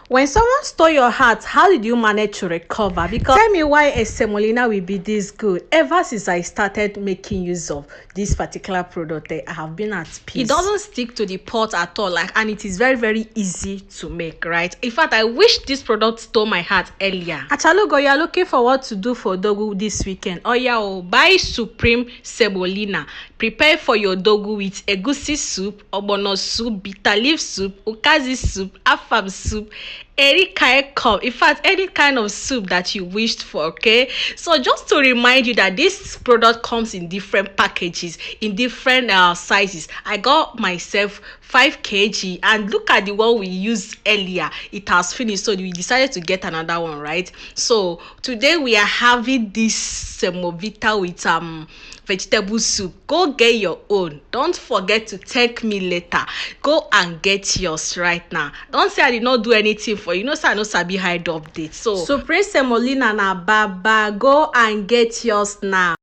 When someone stole your heart, how did you manage to recover? Because tell me why a semolina will be this good. Ever since I started making use of this particular product, I have been at peace. It doesn't stick to the pot at all, and it is very, very easy to make, right? In fact, I wish this product stole my heart earlier. Achalugo, you are looking for what to do for dogu this weekend. Oh yeah, buy supreme semolina. Prepare for your dogu with egusi soup, ogbono soup, bitter leaf soup, ukazi soup, afam soup, any kind cup, in fact any kind of soup that you wished for. Okay, so just to remind you that this product comes in different packages, in different sizes. I got myself 5 kg, and look at the one we used earlier, it has finished, so we decided to get another one, right? So today we are having this semovita with vegetable soup. Go get your own. Don't forget to thank me later. Go and get yours right now. Don't say I did not do anything for you. Say I no sabi hide update. So supreme semolina na baba. Go and get yours now.